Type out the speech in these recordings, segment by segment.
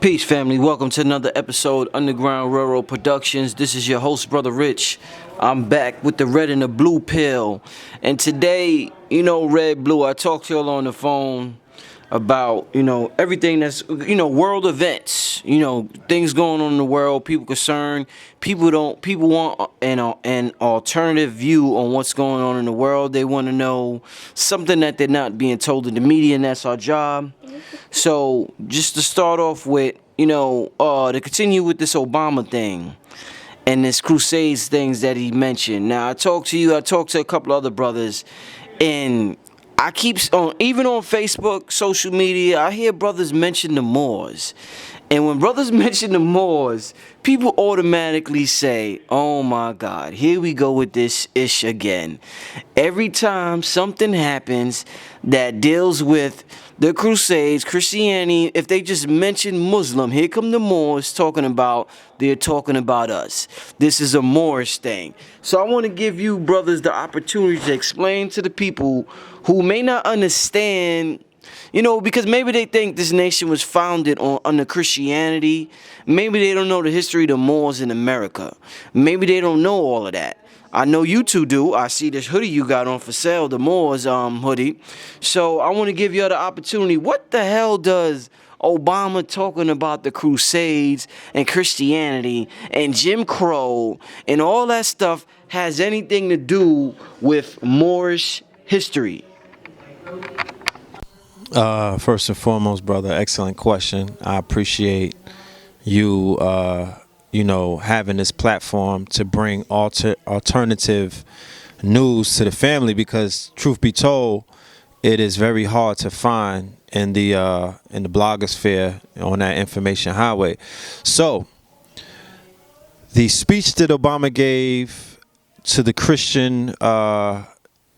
Peace, family. Welcome to another episode Underground Railroad Productions. This is your host, Brother Rich. I'm back with the red and the blue pill. And today, red, blue, I talked to y'all on the phone about, everything that's, world events, things going on in the world, people concerned. People want an alternative view on what's going on in the world. They want to know something that they're not being told in the media, and that's our job. So just to start off with, to continue with this Obama thing and this crusades things that he mentioned. Now I talked to a couple other brothers, and I keep on, even on Facebook, social media, I hear brothers mention the Moors. And when brothers mention the Moors, people automatically say, oh my God, here we go with this ish again. Every time something happens that deals with the Crusades, Christianity, if they just mention Muslim, here come the Moors they're talking about us. This is a Moorish thing. So I want to give you brothers the opportunity to explain to the people who may not understand, because maybe they think this nation was founded under Christianity. Maybe they don't know the history of the Moors in America. Maybe they don't know all of that. I know you two do. I see this hoodie you got on for sale, the Moors hoodie. So I want to give you the opportunity. What the hell does Obama talking about the Crusades and Christianity and Jim Crow and all that stuff has anything to do with Moorish history? First and foremost, brother, excellent question. I appreciate you, having this platform to bring alternative news to the family, because truth be told, it is very hard to find in the blogosphere on that information highway. So, the speech that Obama gave to the Christian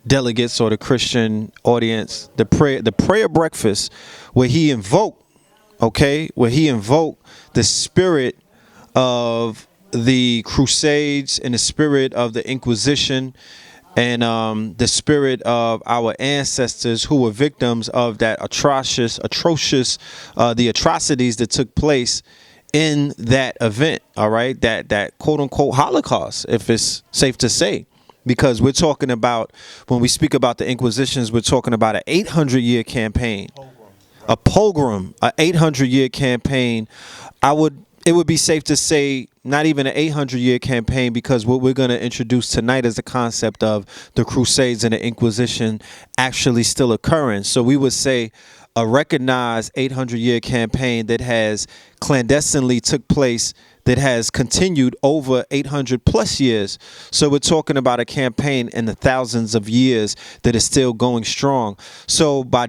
delegates or the Christian audience, the prayer breakfast, where he invoked the spirit of the Crusades and the spirit of the Inquisition and the spirit of our ancestors who were victims of that atrocious, the atrocities that took place in that event. All right, that quote unquote Holocaust, if it's safe to say. Because we're talking about, when we speak about the Inquisitions, we're talking about an 800-year campaign, a pogrom, an 800-year campaign. It would be safe to say not even an 800-year campaign, because what we're going to introduce tonight is the concept of the Crusades and the Inquisition actually still occurring. So we would say a recognized 800-year campaign that has clandestinely took place, that has continued over 800 plus years. So we're talking about a campaign in the thousands of years that is still going strong. So by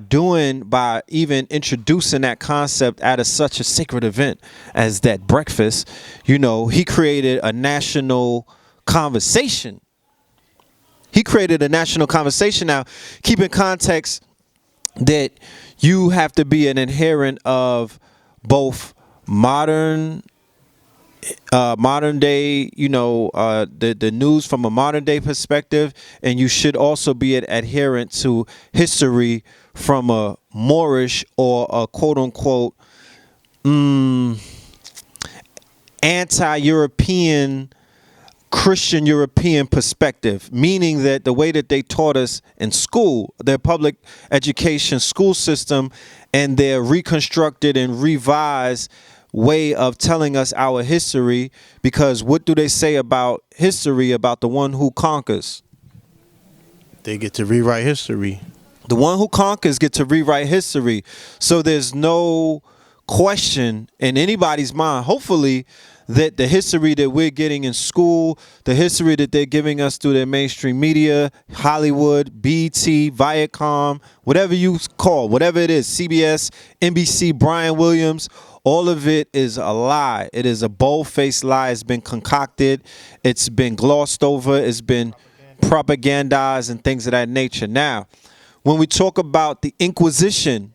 even introducing that concept at such a sacred event as that breakfast, he created a national conversation. Now, keep in context that you have to be an adherent of both modern day, the news from a modern day perspective, and you should also be an adherent to history from a Moorish or a quote unquote anti-European, Christian European perspective, meaning that the way that they taught us in school, their public education school system, and their reconstructed and revised way of telling us our history. Because what do they say about history, about the one who conquers? They get to rewrite history. The one who conquers get to rewrite history. So there's no question in anybody's mind, hopefully, that the history that we're getting in school, the history that they're giving us through their mainstream media, Hollywood, BT, Viacom, whatever you call, whatever it is, CBS, NBC, Brian Williams, all of it is a lie. It is a bold-faced lie. It's been concocted. It's been glossed over. It's been propagandized and things of that nature. Now, when we talk about the Inquisition,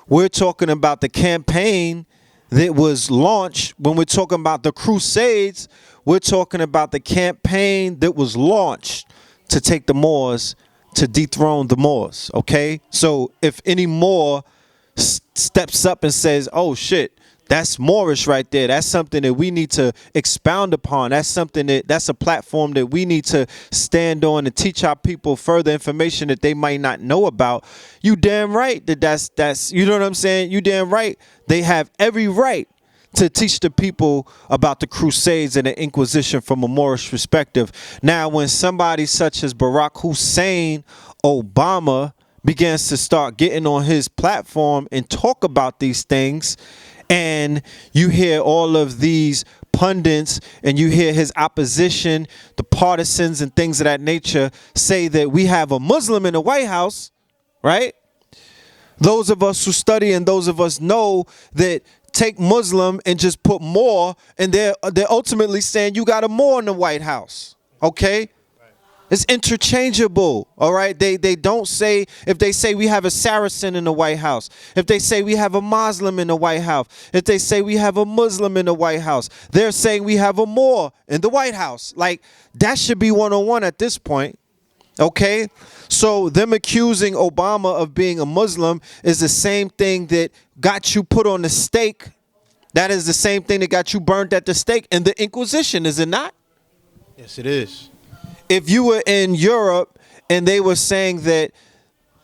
we're talking about the campaign that was launched. When we're talking about the Crusades, we're talking about the campaign that was launched to take the Moors, to dethrone the Moors, okay? So if any Moor steps up and says, oh shit, That's Moorish right there. That's something that we need to expound upon. That's that's a platform that we need to stand on and teach our people further information that they might not know about. You damn right that's you know what I'm saying? You damn right. They have every right to teach the people about the Crusades and the Inquisition from a Moorish perspective. Now, when somebody such as Barack Hussein Obama begins to start getting on his platform and talk about these things, and you hear all of these pundits and you hear his opposition, the partisans and things of that nature say that we have a Muslim in the White House, right? Those of us who study and those of us know that take Muslim and just put more, and they're ultimately saying you got a Moor in the White House, okay? It's interchangeable, all right? They don't say, if they say we have a Saracen in the White House, if they say we have a Muslim in the White House, if they say we have a Muslim in the White House, they're saying we have a Moor in the White House. Like, that should be 101 at this point, okay? So them accusing Obama of being a Muslim is the same thing that got you put on the stake. That is the same thing that got you burned at the stake in the Inquisition, is it not? Yes, it is. If you were in Europe and they were saying that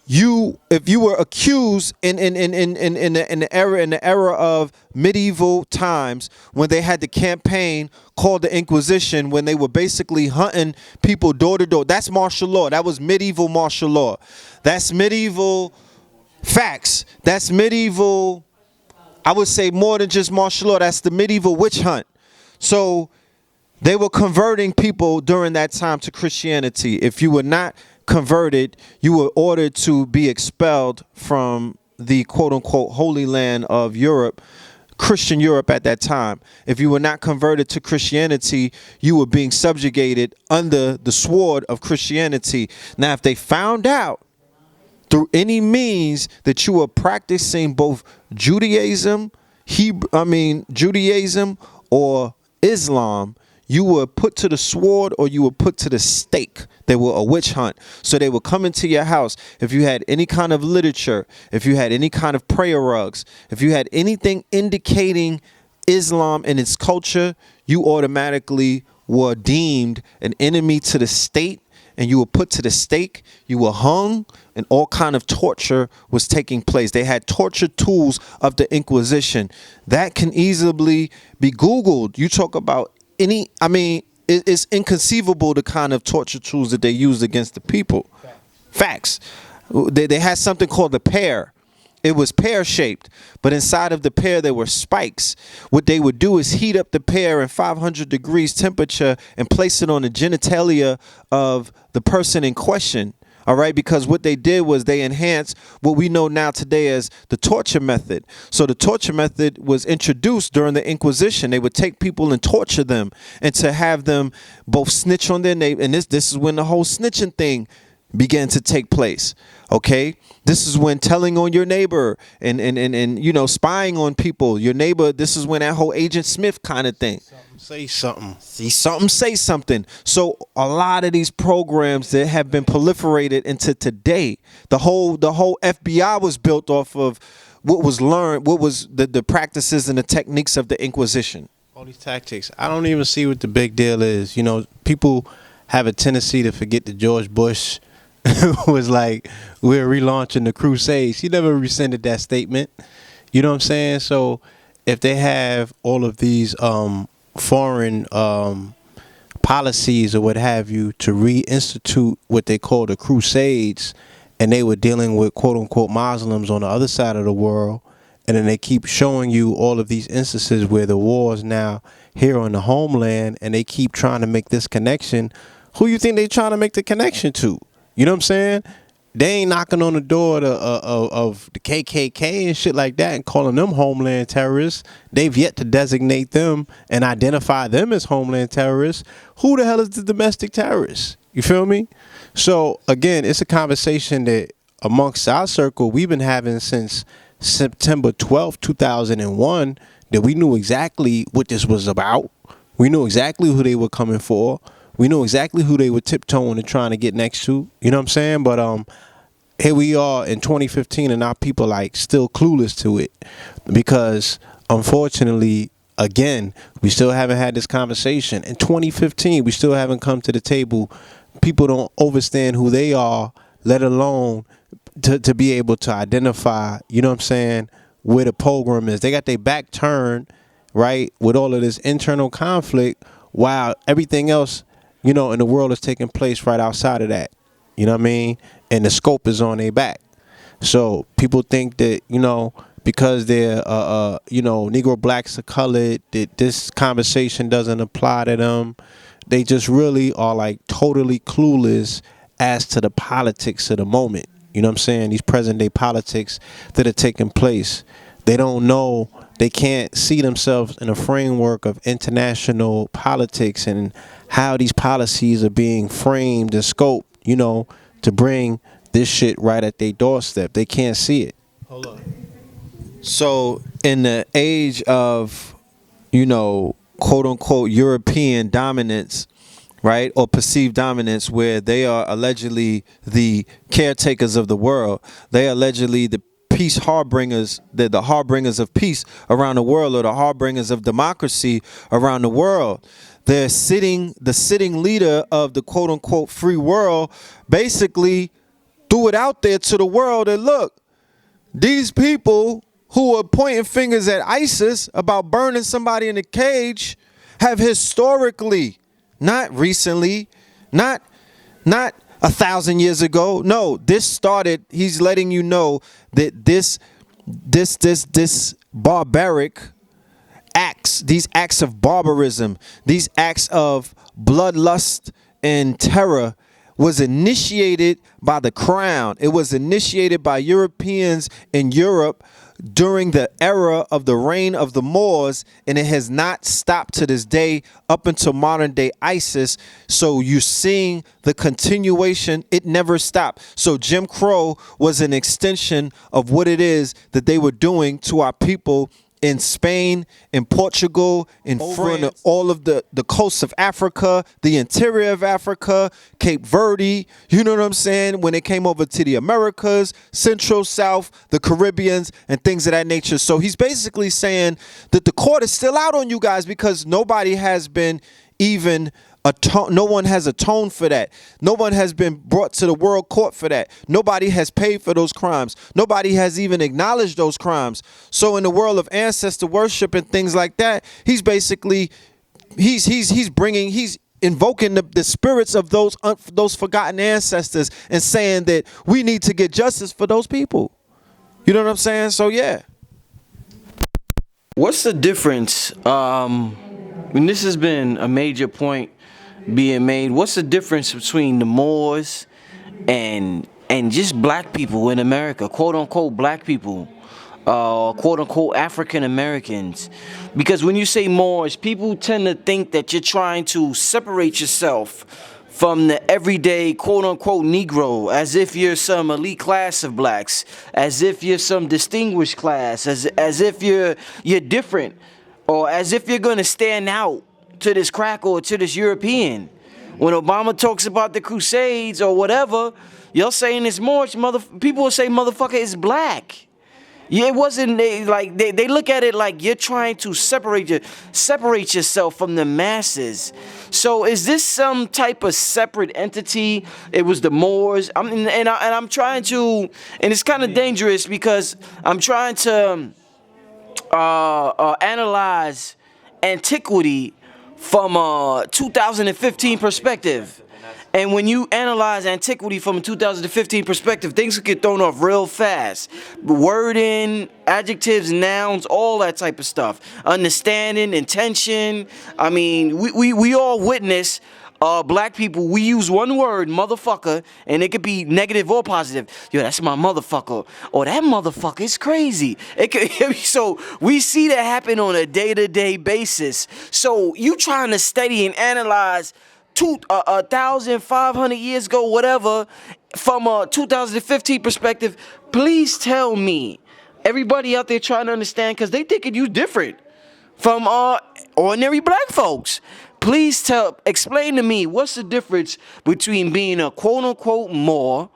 if you were accused in the era of medieval times, when they had the campaign called the Inquisition, when they were basically hunting people door to door, that's martial law. That was medieval martial law. That's medieval facts. That's medieval, I would say, more than just martial law. That's the medieval witch hunt. So they were converting people during that time to Christianity. If you were not converted, you were ordered to be expelled from the quote-unquote Holy Land of Europe, Christian Europe at that time. If you were not converted to Christianity, you were being subjugated under the sword of Christianity. Now, if they found out through any means that you were practicing both Judaism or Islam, you were put to the sword or you were put to the stake. They were a witch hunt. So they would come into your house. If you had any kind of literature, if you had any kind of prayer rugs, if you had anything indicating Islam and its culture, you automatically were deemed an enemy to the state, and you were put to the stake, you were hung, and all kind of torture was taking place. They had torture tools of the Inquisition. That can easily be Googled. You talk about it's inconceivable the kind of torture tools that they used against the people. Facts. They had something called the pear. It was pear-shaped, but inside of the pear there were spikes. What they would do is heat up the pear in 500 degrees temperature and place it on the genitalia of the person in question. All right, because what they did was they enhanced what we know now today as the torture method. So the torture method was introduced during the Inquisition. They would take people and torture them, and to have them both snitch on their neighbor. And this is when the whole snitching thing began to take place. Okay, this is when telling on your neighbor and spying on people, your neighbor. This is when that whole Agent Smith kind of thing. Say something. See something, say something. So a lot of these programs that have been proliferated into today, the whole FBI was built off of what was learned, what was the practices and the techniques of the Inquisition. All these tactics. I don't even see what the big deal is. You know, people have a tendency to forget that George Bush was like, we're relaunching the Crusades. He never rescinded that statement. You know what I'm saying? So if they have all of these foreign policies or what have you to reinstitute what they call the Crusades, and they were dealing with quote unquote Muslims on the other side of the world, and then they keep showing you all of these instances where the wars now here on the homeland, and they keep trying to make this connection. Who you think they trying to make the connection to? You know what I'm saying? They ain't knocking on the door of the KKK and shit like that and calling them homeland terrorists. They've yet to designate them and identify them as homeland terrorists. Who the hell is the domestic terrorist? You feel me? So, again, it's a conversation that amongst our circle we've been having since September 12th, 2001, that we knew exactly what this was about. We knew exactly who they were coming for. We knew exactly who they were tiptoeing and trying to get next to. You know what I'm saying? But here we are in 2015 and our people like still clueless to it, because unfortunately, again, we still haven't had this conversation. In 2015, we still haven't come to the table. People don't understand who they are, let alone to be able to identify, you know what I'm saying, where the program is. They got their back turned, right, with all of this internal conflict, while everything else, you know, in the world is taking place right outside of that. You know what I mean? And the scope is on their back. So people think that, you know, because they're, you know, Negro blacks are colored, that this conversation doesn't apply to them. They just really are like totally clueless as to the politics of the moment. You know what I'm saying? These present day politics that are taking place. They don't know, they can't see themselves in a framework of international politics and how these policies are being framed and scoped, you know, to bring this shit right at their doorstep. They can't see it. Hold on. So in the age of, you know, quote unquote European dominance, right, or perceived dominance, where they are allegedly the caretakers of the world, they are allegedly the peace harbingers, the harbingers of peace around the world, or the harbingers of democracy around the world. The sitting leader of the quote unquote free world basically threw it out there to the world that, look, these people who are pointing fingers at ISIS about burning somebody in a cage have historically, not recently, not 1,000 years ago. No, this started, he's letting you know that this barbaric acts, these acts of barbarism, these acts of bloodlust and terror was initiated by the crown. It was initiated by Europeans in Europe during the era of the reign of the Moors, and it has not stopped to this day up until modern day ISIS. So you're seeing the continuation. It never stopped. So Jim Crow was an extension of what it is that they were doing to our people in Spain, in Portugal, in France, all of the coasts of Africa, the interior of Africa, Cape Verde, you know what I'm saying? When it came over to the Americas, Central, South, the Caribbeans, and things of that nature. So he's basically saying that the court is still out on you guys because nobody has been even no one has atoned for that. No one has been brought to the world court for that. Nobody has paid for those crimes. Nobody has even acknowledged those crimes. So in the world of ancestor worship and things like that, he's basically he's invoking the spirits of those forgotten ancestors and saying that we need to get justice for those people. You know what I'm saying? So yeah. What's the difference? And this has been a major point being made. What's the difference between the Moors and just black people in America, quote unquote black people, quote unquote African Americans? Because when you say Moors, people tend to think that you're trying to separate yourself from the everyday quote unquote Negro, as if you're some elite class of blacks, as if you're some distinguished class, as if you're different, or as if you're gonna stand out to this cracker or to this European. When Obama talks about the crusades or whatever, you're saying it's Moorish. People will say motherfucker is black. Yeah, it wasn't like they look at it like you're trying to separate yourself from the masses. So is this some type of separate entity? It was the Moors. I'm trying to, and it's kind of dangerous because I'm trying to analyze antiquity from a 2015 perspective. And when you analyze antiquity from a 2015 perspective, things get thrown off real fast. Wording, adjectives, nouns, all that type of stuff. Understanding, intention. I mean, we all witness black people, we use one word, motherfucker, and it could be negative or positive. Yo, that's my motherfucker. Or that motherfucker is crazy. So we see that happen on a day-to-day basis. So you trying to study and analyze 1,500 years ago, whatever, from a 2015 perspective, please tell me, everybody out there trying to understand, because they thinking you different from ordinary black folks. Please explain to me what's the difference between being a quote-unquote Moor,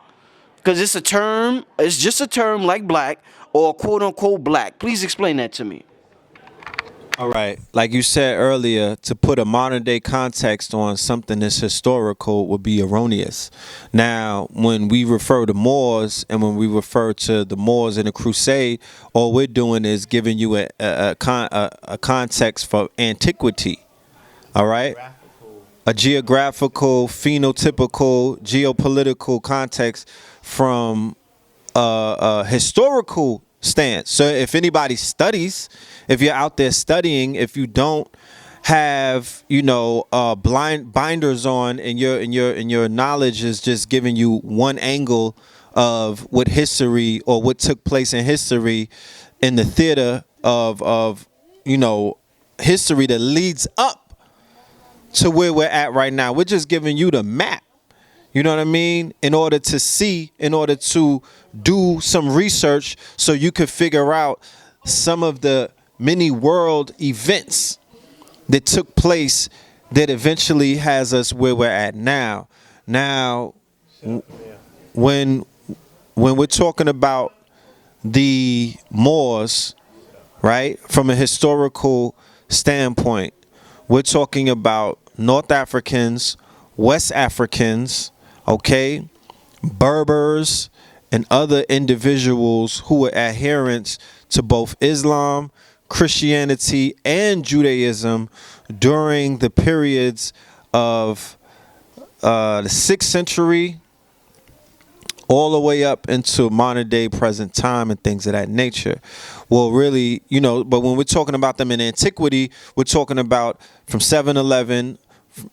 because it's just a term like black, or quote-unquote black. Please explain that to me. All right. Like you said earlier, to put a modern day context on something that's historical would be erroneous. Now, when we refer to Moors and when we refer to the Moors in the Crusade, all we're doing is giving you a context for antiquity. All right. A geographical, phenotypical, geopolitical context from a historical stance. So if anybody studies, if you're out there studying, if you don't have, blind binders on, and your knowledge is just giving you one angle of what history or what took place in history in the theater of history that leads up to where we're at right now. We're just giving you the map. You know what I mean? In order to do some research so you could figure out some of the many world events that took place that eventually has us where we're at now. Now, when we're talking about the Moors, right, from a historical standpoint, we're talking about North Africans, West Africans, okay, Berbers, and other individuals who were adherents to both Islam, Christianity, and Judaism during the periods of the 6th century all the way up into modern day present time and things of that nature. Well, really, but when we're talking about them in antiquity, we're talking about from 711,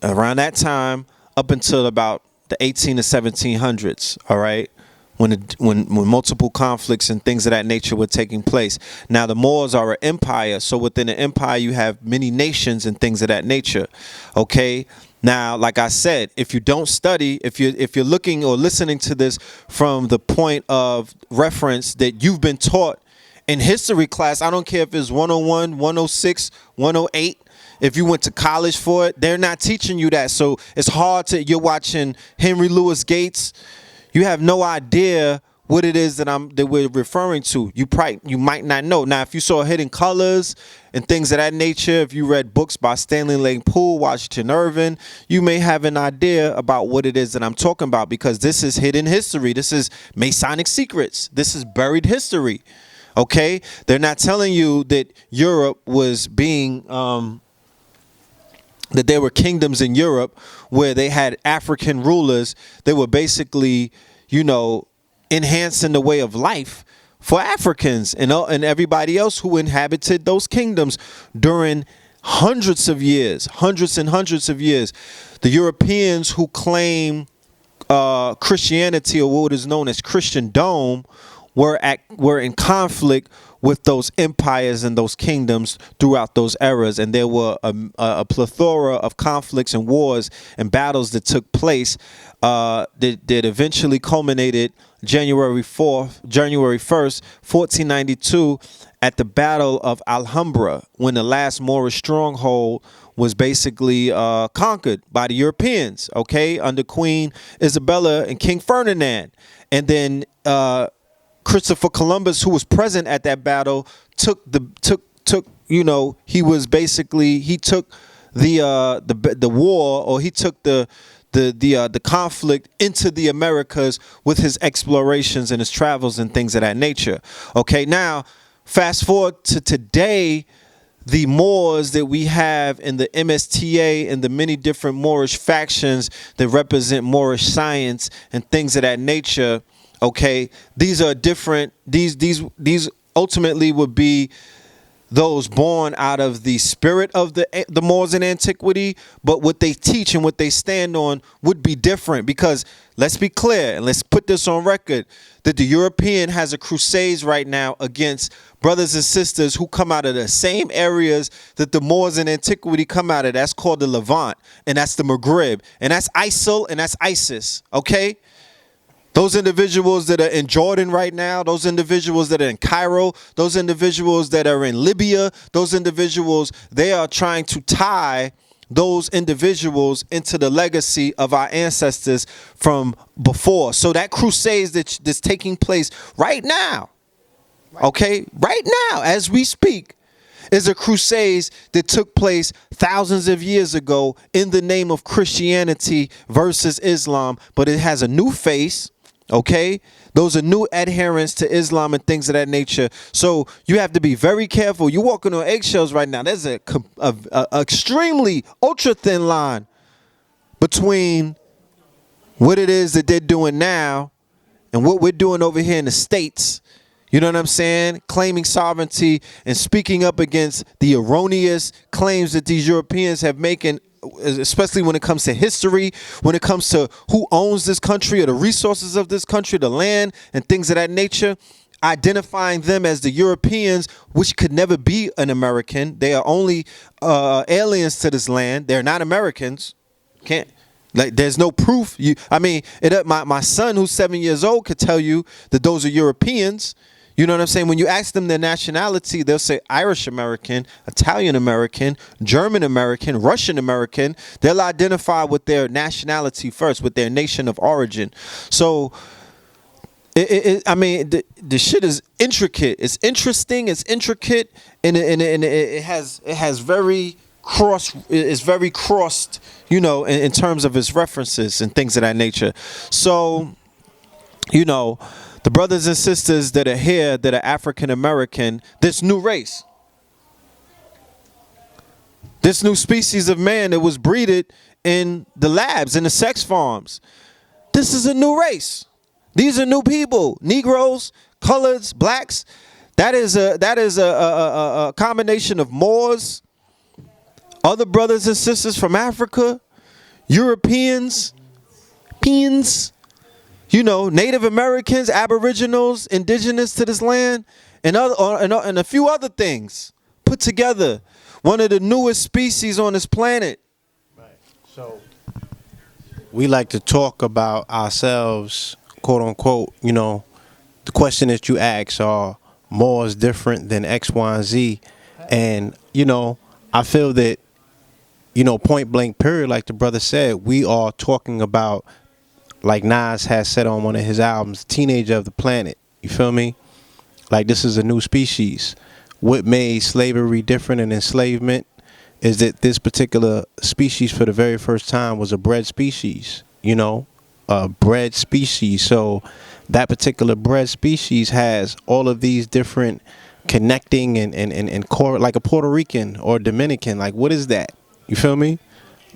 around that time, up until about the 18 to 1700s, all right, when multiple conflicts and things of that nature were taking place. Now, the Moors are an empire, so within the empire, you have many nations and things of that nature, okay? Now, like I said, if you don't study, if you're looking or listening to this from the point of reference that you've been taught in history class, I don't care if it's 101, 106, 108, if you went to college for it, they're not teaching you that. So it's hard you're watching Henry Louis Gates. You have no idea what it is that we're referring to. You might not know. Now, if you saw Hidden Colors and things of that nature, if you read books by Stanley Lane Poole, Washington Irving, you may have an idea about what it is that I'm talking about, because this is hidden history. This is Masonic secrets. This is buried history. Okay? They're not telling you that Europe was being that there were kingdoms in Europe where they had African rulers. They were basically, enhancing the way of life for Africans and everybody else who inhabited those kingdoms during hundreds and hundreds of years. The Europeans who claim Christianity, or what is known as Christendom, were in conflict with those empires and those kingdoms throughout those eras, and there were a plethora of conflicts and wars and battles that took place that eventually culminated January 1st, 1492, at the Battle of Alhambra, when the last Moorish stronghold was basically conquered by the Europeans, okay, under Queen Isabella and King Ferdinand. And then Christopher Columbus, who was present at that battle, he took the war, or he took the conflict into the Americas with his explorations and his travels and things of that nature. Okay, now fast forward to today, the Moors that we have in the MSTA and the many different Moorish factions that represent Moorish science and things of that nature. Okay, these are different. These ultimately would be those born out of the spirit of the Moors in antiquity, but what they teach and what they stand on would be different, because let's be clear and let's put this on record that the European has a crusades right now against brothers and sisters who come out of the same areas that the Moors in antiquity come out of. That's called the Levant, and that's the Maghreb, and that's ISIL, and that's ISIS, okay? Those individuals that are in Jordan right now, those individuals that are in Cairo, those individuals that are in Libya, those individuals, they are trying to tie those individuals into the legacy of our ancestors from before. So that crusade that's taking place right now, okay, right now as we speak, is a crusades that took place thousands of years ago in the name of Christianity versus Islam, but it has a new face. Okay, those are new adherents to Islam and things of that nature. So you have to be very careful. You're walking on eggshells right now. There's a extremely ultra thin line between what it is that they're doing now and what we're doing over here in the States. You know what I'm saying? Claiming sovereignty and speaking up against the erroneous claims that these Europeans have making, especially when it comes to history, when it comes to who owns this country or the resources of this country, the land and things of that nature, identifying them as the Europeans, which could never be an American. They are only aliens to this land. They're not Americans. Can't. Like, there's no proof. My son, who's 7 years old, could tell you that those are Europeans. You know what I'm saying? When you ask them their nationality, they'll say Irish American, Italian American, German American, Russian American. They'll identify with their nationality first, with their nation of origin. So, the shit is intricate. It's interesting. It's intricate, and it has very crossed. You know, in terms of its references and things of that nature. So, you know, the brothers and sisters that are here that are African American, this new race, this new species of man that was breeded in the labs, in the sex farms, this is a new race. These are new people, Negroes, coloreds, blacks. That is a combination of Moors, other brothers and sisters from Africa, Europeans, you know, Native Americans, Aboriginals, indigenous to this land, and a few other things put together. One of the newest species on this planet. Right. So we like to talk about ourselves, quote unquote. You know, the question that you ask are Moors different than X, Y, and Z, and you know, I feel that, you know, point blank period, like the brother said, we are talking about, like Nas has said on one of his albums, teenager of the planet. You feel me? Like, this is a new species. What made slavery different and enslavement is that this particular species for the very first time was a bred species, you know, a bred species. So that particular bred species has all of these different connecting and core, like a Puerto Rican or Dominican. Like, what is that? You feel me?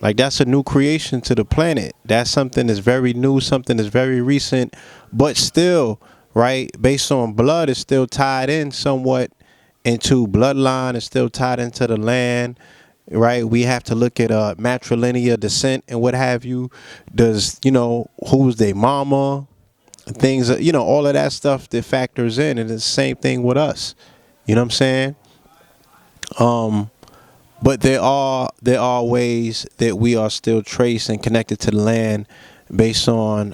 Like, that's a new creation to the planet. That's something that's very new, something that's very recent, but still, right, based on blood, it's still tied in somewhat into bloodline, it's still tied into the land, right? We have to look at matrilineal descent and what have you. Does, you know, who's their mama, things, you know, all of that stuff that factors in, and it's the same thing with us. You know what I'm saying? But there are ways that we are still traced and connected to the land based on,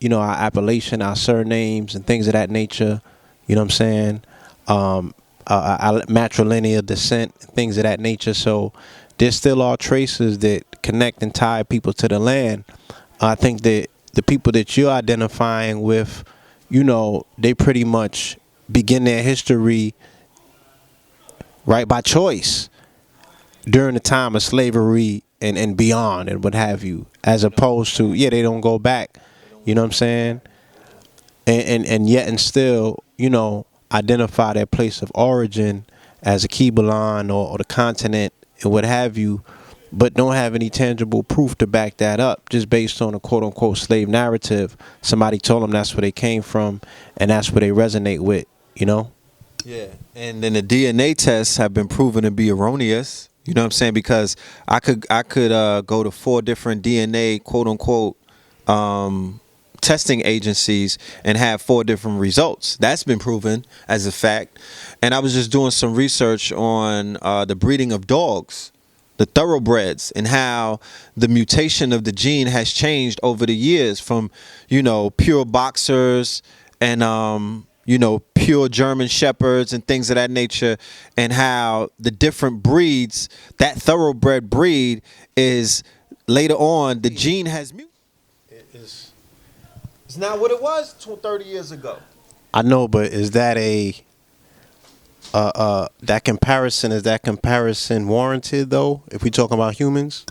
you know, our appellation, our surnames, and things of that nature. You know what I'm saying? Our matrilineal descent, things of that nature. So there still are traces that connect and tie people to the land. I think that the people that you're identifying with, you know, they pretty much begin their history, right, by choice, during the time of slavery and beyond and what have you, as opposed to, they don't go back, you know what I'm saying? And yet and still, you know, identify their place of origin as a Kebalan or the continent and what have you, but don't have any tangible proof to back that up, just based on a quote unquote slave narrative. Somebody told them that's where they came from and that's where they resonate with, you know? Yeah, and then the DNA tests have been proven to be erroneous. You know what I'm saying? Because I could go to 4 different DNA quote unquote testing agencies and have 4 different results. That's been proven as a fact. And I was just doing some research on the breeding of dogs, the thoroughbreds, and how the mutation of the gene has changed over the years from, you know, pure boxers and you know, pure German shepherds and things of that nature, and how the different breeds, that thoroughbred breed is later on, the gene has mutated. It's not what it was 30 years ago. I know, but is that a that comparison, is that comparison warranted though? If we talking about humans,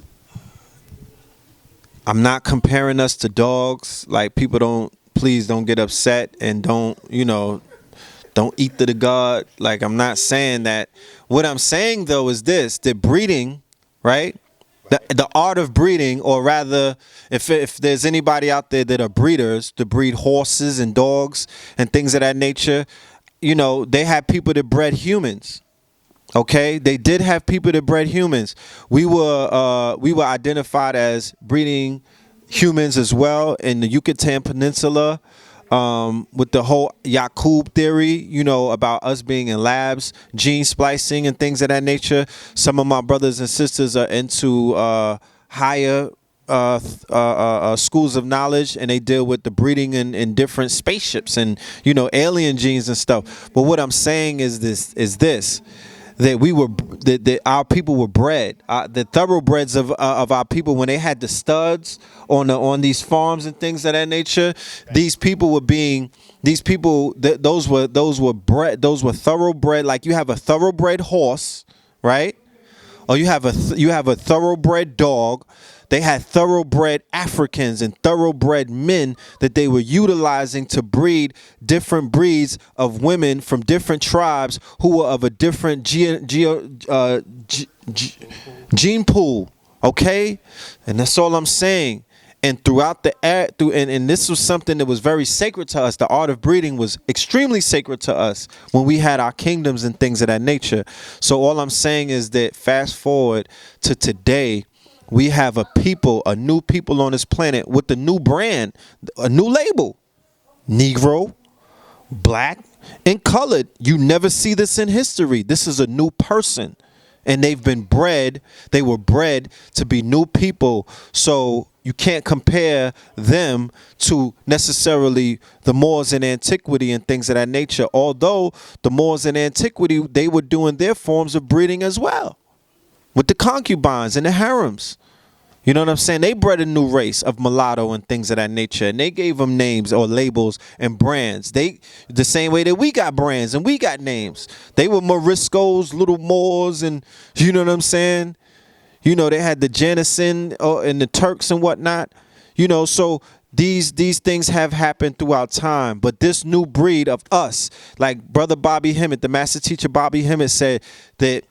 I'm not comparing us to dogs. Like, people please don't get upset and don't eat to the god. Like, I'm not saying that. What I'm saying though is this: that breeding, right? The art of breeding, or rather, if there's anybody out there that are breeders to breed horses and dogs and things of that nature, they had people that bred humans. Okay, they did have people that bred humans. We were identified as breeding humans as well in the Yucatan Peninsula, with the whole Yakub theory, about us being in labs, gene splicing and things of that nature. Some of my brothers and sisters are into higher schools of knowledge, and they deal with the breeding in different spaceships and alien genes and stuff. But what I'm saying is this: that our people were bred, the thoroughbreds of our people, when they had the studs on these farms and things of that nature. Those were thoroughbred. Like, you have a thoroughbred horse, right? Or you have a thoroughbred dog. They had thoroughbred Africans and thoroughbred men that they were utilizing to breed different breeds of women from different tribes who were of a different gene pool. Okay, and that's all I'm saying. And throughout and this was something that was very sacred to us. The art of breeding was extremely sacred to us when we had our kingdoms and things of that nature. So all I'm saying is that fast forward to today, we have a new people on this planet with a new brand, a new label: Negro, Black, and colored. You never see this in history. This is a new person. And they were bred to be new people. So you can't compare them to necessarily the Moors in antiquity and things of that nature. Although the Moors in antiquity, they were doing their forms of breeding as well, with the concubines and the harems. You know what I'm saying? They bred a new race of mulatto and things of that nature, and they gave them names or labels and brands. The same way that we got brands and we got names. They were Moriscos, little Moors, and you know what I'm saying? They had the Janison and the Turks and whatnot. So these things have happened throughout time. But this new breed of us, like Brother Bobby Hemmett, the master teacher Bobby Hemmett, said that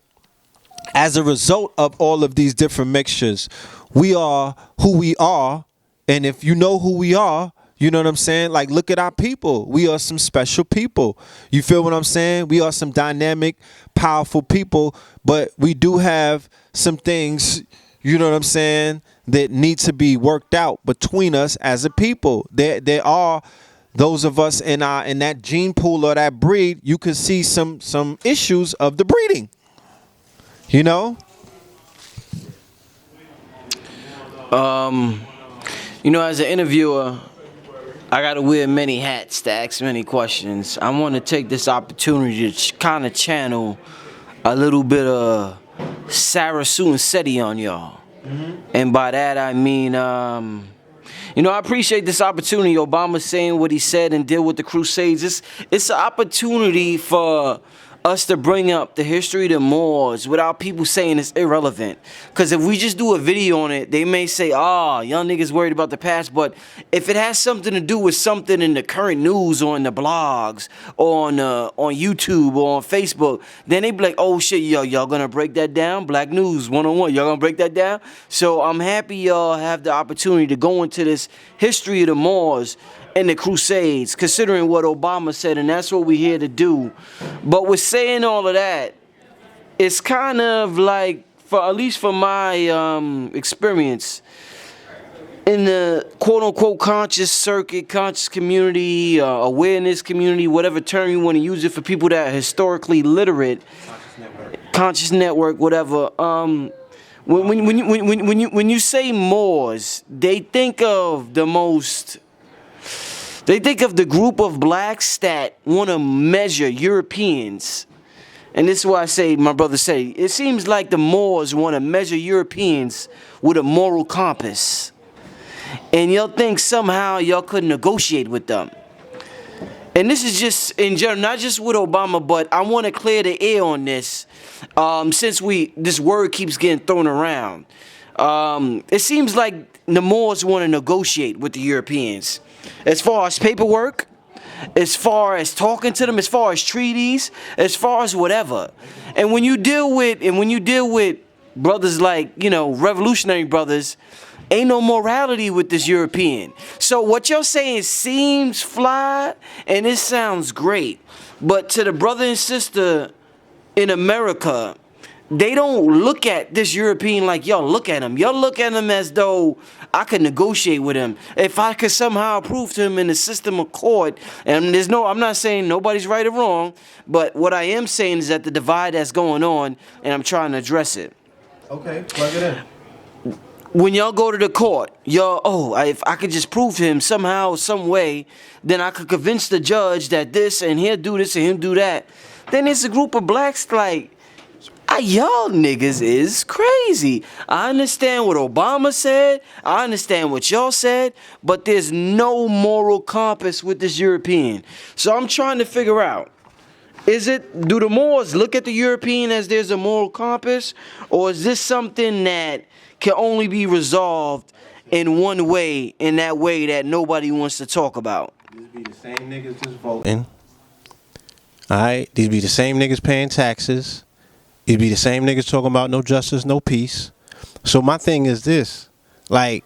as a result of all of these different mixtures, we are who we are. And if you know who we are, you know what I'm saying? Like, look at our people. We are some special people. You feel what I'm saying? We are some dynamic, powerful people, but we do have some things, you know what I'm saying, that need to be worked out between us as a people. There are those of us in that gene pool or that breed. You can see some issues of the breeding. As an interviewer, I gotta wear many hats to ask many questions. I want to take this opportunity to kind of channel a little bit of Sarah Sue Seti on y'all. And by that I mean, I appreciate this opportunity. Obama saying what he said and deal with the crusades. It's an opportunity for us to bring up the history of the Moors without people saying it's irrelevant. Because if we just do a video on it, they may say, young niggas worried about the past. But if it has something to do with something in the current news or in the blogs or on YouTube or on Facebook, then they be like, oh shit, y'all gonna break that down? Black News 101, y'all gonna break that down? So I'm happy y'all have the opportunity to go into this history of the Moors and the Crusades, considering what Obama said, and that's what we're here to do. But with saying all of that, it's kind of like, at least for my experience, in the quote-unquote conscious circuit, conscious community, awareness community, whatever term you want to use it for people that are historically literate, conscious network, whatever. When you say Moors, they think of the group of blacks that want to measure Europeans. And this is why I say, my brother say, it seems like the Moors want to measure Europeans with a moral compass. And y'all think somehow y'all could negotiate with them. and this is just in general, not just with Obama, but I want to clear the air on this, since this word keeps getting thrown around. It seems like the Moors want to negotiate with the Europeans, as far as paperwork, as far as talking to them, as far as treaties, as far as whatever. And when you deal with brothers like, revolutionary brothers, ain't no morality with this European. So what you're saying seems fly and it sounds great. But to the brother and sister in America, they don't look at this European like y'all look at him. Y'all look at him as though I could negotiate with him. If I could somehow prove to him in the system of court, and I'm not saying nobody's right or wrong, but what I am saying is that the divide that's going on, and I'm trying to address it. Okay, plug it in. When y'all go to the court, if I could just prove to him somehow, some way, then I could convince the judge that this and he'll do this and he'll do that. Then it's a group of blacks like, y'all niggas is crazy. I understand what Obama said. I understand what y'all said. But there's no moral compass with this European. So I'm trying to figure out, do the Moors look at the European as there's a moral compass? Or is this something that can only be resolved in one way, in that way that nobody wants to talk about? These be the same niggas just voting. Alright, these be the same niggas paying taxes. These be the same niggas talking about no justice, no peace. So my thing is this, like,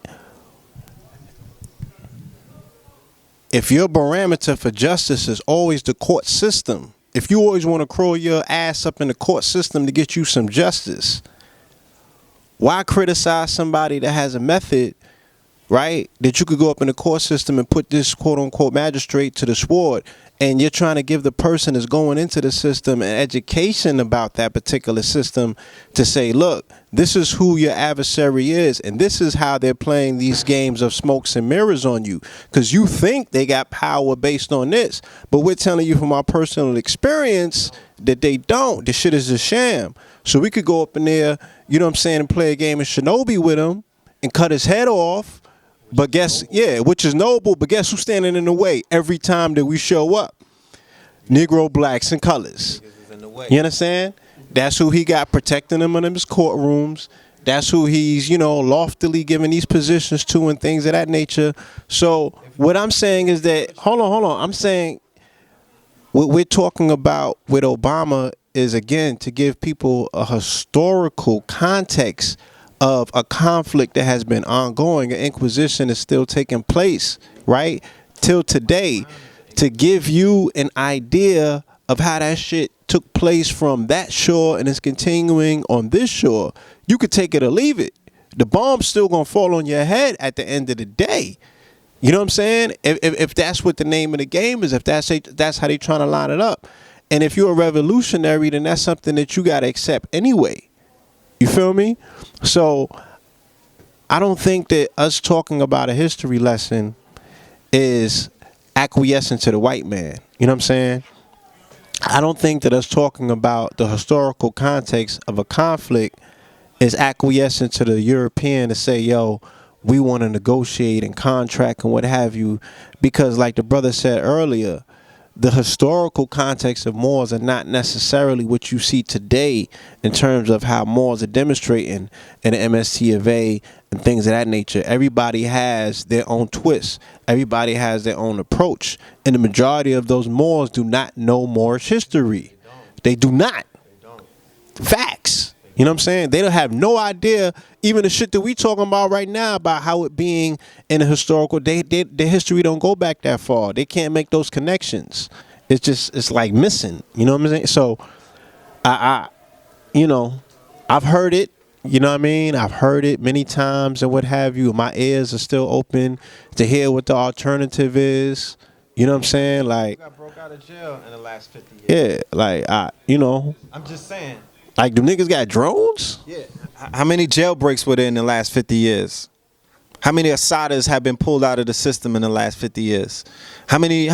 if your barometer for justice is always the court system, if you always want to crawl your ass up in the court system to get you some justice, why criticize somebody that has a method, right, that you could go up in the court system and put this quote-unquote magistrate to the sword, and you're trying to give the person that's going into the system an education about that particular system to say, look, this is who your adversary is, and this is how they're playing these games of smokes and mirrors on you, because you think they got power based on this, but we're telling you from our personal experience that they don't. This shit is a sham. So we could go up in there, you know what I'm saying, and play a game of Shinobi with him and cut his head off. But which is noble, but guess who's standing in the way every time that we show up? Negro, blacks, and colors. You understand? That's who he got protecting him in his courtrooms. That's who he's, loftily giving these positions to and things of that nature. So what I'm saying is that, hold on. I'm saying what we're talking about with Obama is, again, to give people a historical context of a conflict that has been ongoing. An Inquisition is still taking place, right, till today, to give you an idea of how that shit took place from that shore and is continuing on this shore. You could take it or leave it. The bomb's still gonna fall on your head at the end of the day. You know what I'm saying? If that's what the name of the game is, if that's how they trying to line it up. And if you're a revolutionary, then that's something that you gotta accept anyway. You feel me? So I don't think that us talking about a history lesson is acquiescing to the white man. You know what I'm saying? I don't think that us talking about the historical context of a conflict is acquiescing to the European to say, yo, we want to negotiate and contract and what have you. Because like the brother said earlier, the historical context of Moors are not necessarily what you see today in terms of how Moors are demonstrating in the MST of A and things of that nature. Everybody has their own twist. Everybody has their own approach. And the majority of those Moors do not know Moorish history. They do not. Facts. You know what I'm saying? They don't have no idea, even the shit that we talking about right now about how it being in a historical, their history don't go back that far. They can't make those connections. It's like missing. You know what I'm saying? So I've heard it. You know what I mean? I've heard it many times and what have you. My ears are still open to hear what the alternative is. You know what I'm saying? Like, got broke out of jail in the last 50 years. Yeah, like I'm just saying. Like, them niggas got drones? Yeah. How many jailbreaks were there in the last 50 years? How many Asadas have been pulled out of the system in the last 50 years? How many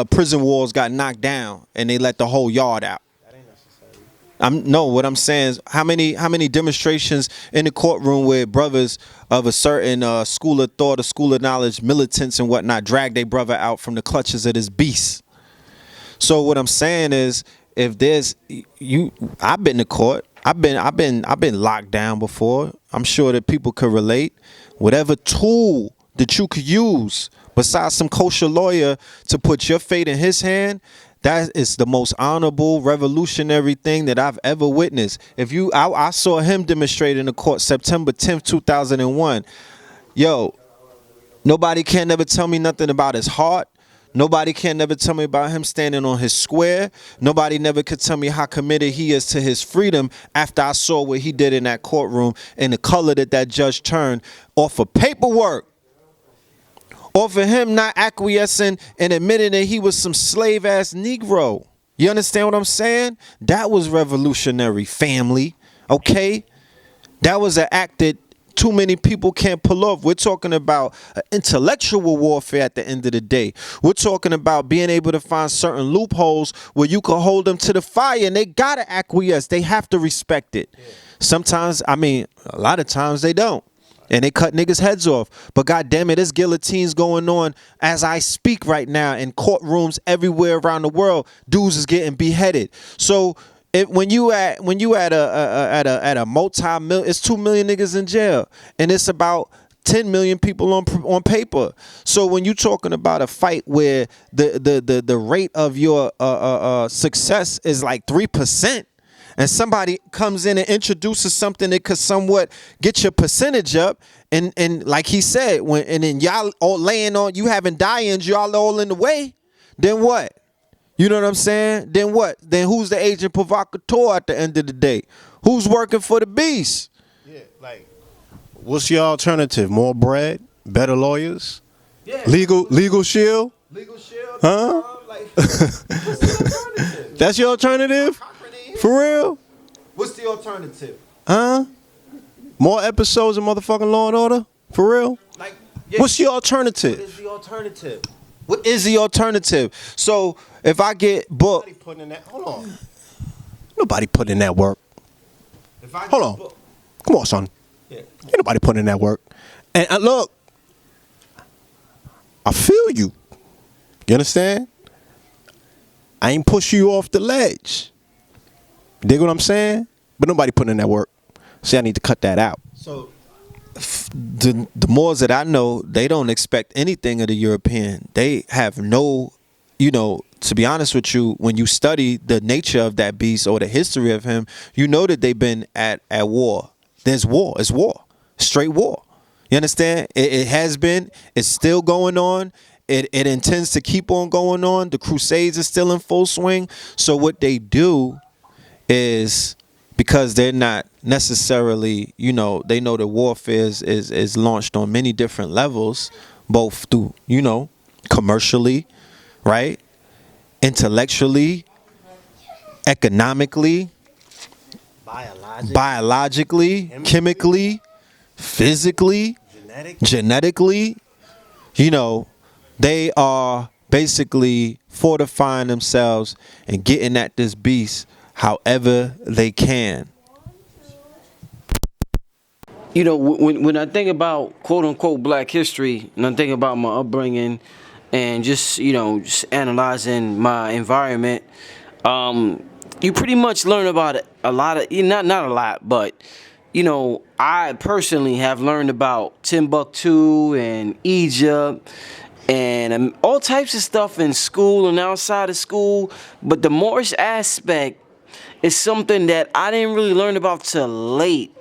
prison walls got knocked down and they let the whole yard out? What I'm saying is how many demonstrations in the courtroom where brothers of a certain school of thought, a school of knowledge, militants and whatnot drag their brother out from the clutches of this beast. So what I'm saying is, if there's I've been to court. I've been locked down before. I'm sure that people could relate. Whatever tool that you could use besides some kosher lawyer to put your fate in his hand, that is the most honorable, revolutionary thing that I've ever witnessed. I saw him demonstrate in the court September 10th, 2001. Yo, nobody can never tell me nothing about his heart. Nobody can never tell me about him standing on his square. Nobody never could tell me how committed he is to his freedom after I saw what he did in that courtroom and the color that judge turned off of paperwork. Off of him not acquiescing and admitting that he was some slave-ass Negro. You understand what I'm saying? That was revolutionary, family. Okay? That was an act that too many people can't pull off. We're talking about intellectual warfare at the end of the day. We're talking about being able to find certain loopholes where you can hold them to the fire and they gotta acquiesce. They have to respect it. Sometimes, a lot of times they don't. And they cut niggas' heads off. But goddamn it, there's guillotines going on as I speak right now in courtrooms everywhere around the world. Dudes is getting beheaded. So when you at a multi-million, it's 2 million niggas in jail, and it's about 10 million people on paper. So when you talking about a fight where the rate of your success is like 3%, and somebody comes in and introduces something that could somewhat get your percentage up, and like he said, then y'all all laying on, you having die-ins, y'all all in the way, then what? You know what I'm saying? Then what? Then who's the agent provocateur at the end of the day? Who's working for the beast? Yeah, like, what's your alternative? More bread? Better lawyers? Yeah. Legal shield? Legal shield? Huh? What's the alternative? That's your alternative? For real? What's the alternative? Huh? More episodes of motherfucking Law and Order? For real? Like, what's your alternative? What is the alternative? What is the alternative? So if I get booked, hold on. Nobody put in that work. Hold on. Come on, son. Yeah. Ain't nobody put in that work. And look, I feel you. You understand? I ain't push you off the ledge. Dig what I'm saying? But nobody put in that work. See, I need to cut that out. So the Moors that I know, they don't expect anything of the European. They have no, to be honest with you, when you study the nature of that beast or the history of him, you know that they've been at war. There's war. It's war. Straight war. You understand? It has been. It's still going on. It intends to keep on going on. The crusades are still in full swing. So what they do is, because they're not necessarily, they know the warfare is launched on many different levels, both through, commercially, right? Intellectually, economically, biologically, chemically, physically, genetically, they are basically fortifying themselves and getting at this beast however they can. When I think about quote unquote black history, and I think about my upbringing and just analyzing my environment, you pretty much learn about a lot of, not a lot, but I personally have learned about Timbuktu and Egypt and all types of stuff in school and outside of school. But the Moorish aspect is something that I didn't really learn about till late.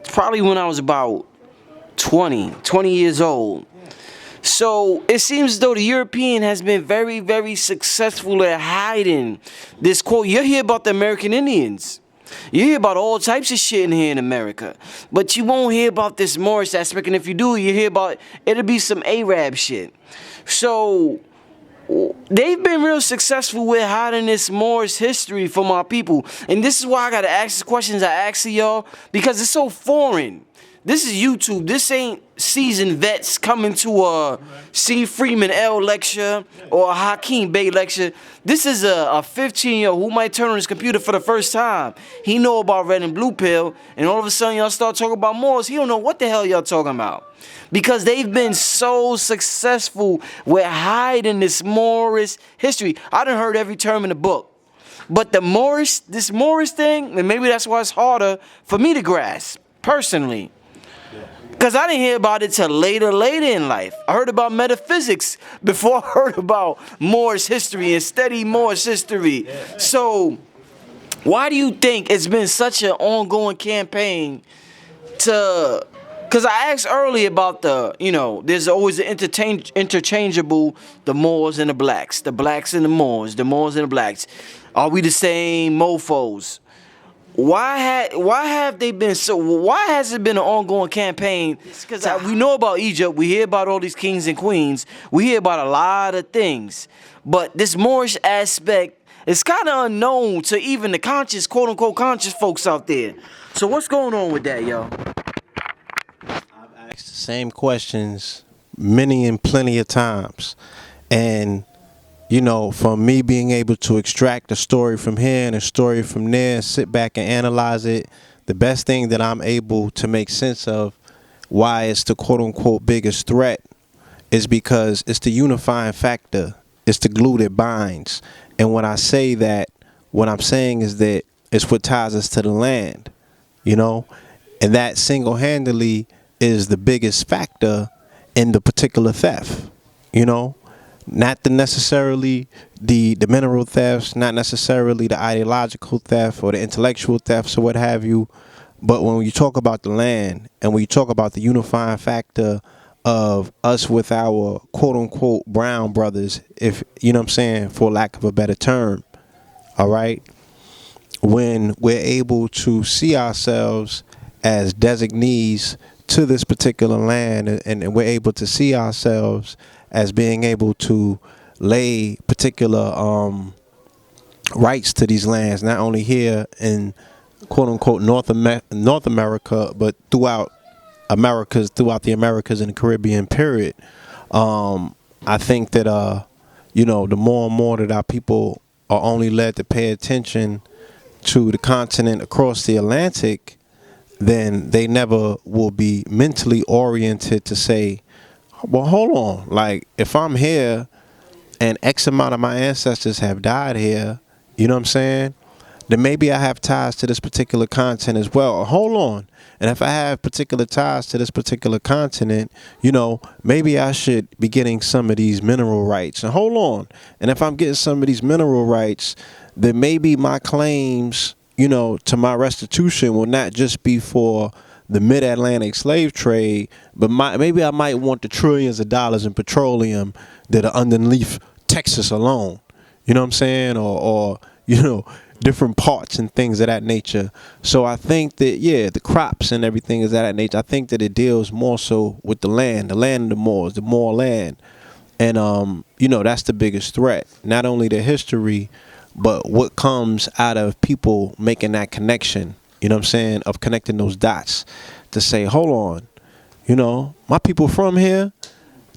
Probably when I was about 20 years old. So it seems as though the European has been very, very successful at hiding this quote. You hear about the American Indians. You hear about all types of shit in here in America. But you won't hear about this Moorish aspect. And if you do, you hear about, it'll be some Arab shit. So they've been real successful with hiding this Moorish history from our people. And this is why I got to ask the questions I ask y'all, because it's so foreign. This is YouTube. This ain't seasoned vets coming to a C. Freeman L lecture or a Hakeem Bey lecture. This is a 15-year-old who might turn on his computer for the first time. He know about red and blue pill, and all of a sudden y'all start talking about Moors. He don't know what the hell y'all talking about. Because they've been so successful with hiding this Moorish history. I done heard every term in the book. But this Moorish thing, and maybe that's why it's harder for me to grasp, personally. Because I didn't hear about it till later in life. I heard about metaphysics before I heard about Moorish history and study Moorish history. So, why do you think it's been such an ongoing campaign to... Because I asked earlier about there's always an interchangeable, the Moors and the blacks and the Moors and the blacks. Are we the same mofos? Why has it been an ongoing campaign? Because we know about Egypt, we hear about all these kings and queens, we hear about a lot of things. But this Moorish aspect is kind of unknown to even the conscious, quote unquote, conscious folks out there. So what's going on with that, yo? Asked the same questions many and plenty of times, and from me being able to extract a story from here and a story from there, sit back and analyze it, the best thing that I'm able to make sense of why it's the quote unquote biggest threat is because it's the unifying factor. It's the glue that binds. And when I say that, what I'm saying is that it's what ties us to the land, and that single-handedly is the biggest factor in the particular theft, not necessarily the mineral thefts, not necessarily the ideological theft or the intellectual thefts or what have you. But when you talk about the land and when you talk about the unifying factor of us with our quote unquote brown brothers, if you know what I'm saying, for lack of a better term, all right, when we're able to see ourselves as designees to this particular land, and we're able to see ourselves as being able to lay particular rights to these lands, not only here in quote unquote North America, but throughout the Americas and the Caribbean period. I think that the more and more that our people are only led to pay attention to the continent across the Atlantic, then they never will be mentally oriented to say, well, hold on, like if I'm here and X amount of my ancestors have died here, you know what I'm saying, then maybe I have ties to this particular continent as well. Hold on. And if I have particular ties to this particular continent, maybe I should be getting some of these mineral rights. And hold on. And if I'm getting some of these mineral rights, then maybe my claims, to my restitution will not just be for the mid-Atlantic slave trade, but maybe I might want the trillions of dollars in petroleum that are underneath Texas alone. You know what I'm saying? Or different parts and things of that nature. So I think that, the crops and everything is of that nature. I think that it deals more so with the land of the Moors, the Moor land. And, that's the biggest threat. Not only the history, but what comes out of people making that connection, of connecting those dots to say, hold on, my people from here,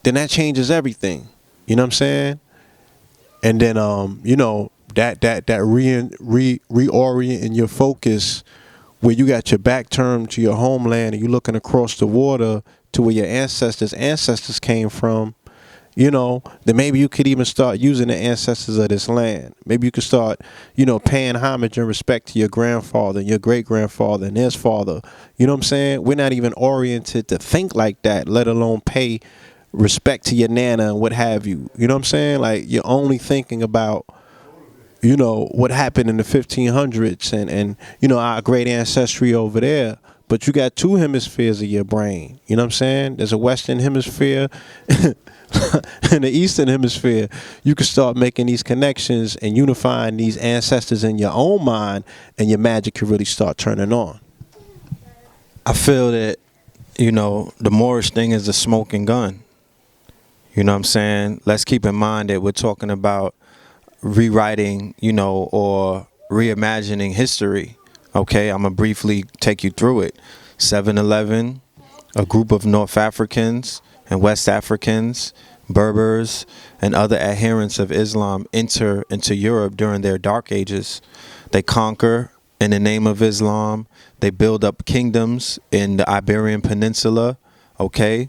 then that changes everything. You know what I'm saying? And then, that reorienting your focus where you got your back turned to your homeland and you're looking across the water to where your ancestors came from, then maybe you could even start using the ancestors of this land. Maybe you could start, paying homage and respect to your grandfather and your great-grandfather and his father. You know what I'm saying? We're not even oriented to think like that, let alone pay respect to your nana and what have you. You know what I'm saying? Like, you're only thinking about, what happened in the 1500s and our great ancestry over there. But you got two hemispheres of your brain. You know what I'm saying? There's a Western hemisphere and the Eastern hemisphere. You can start making these connections and unifying these ancestors in your own mind, and your magic can really start turning on. I feel that, the Moorish thing is a smoking gun. You know what I'm saying? Let's keep in mind that we're talking about rewriting, or reimagining history. Okay, I'm going to briefly take you through it. 7/11, a group of North Africans and West Africans, Berbers, and other adherents of Islam enter into Europe during their dark ages. They conquer in the name of Islam. They build up kingdoms in the Iberian Peninsula, okay?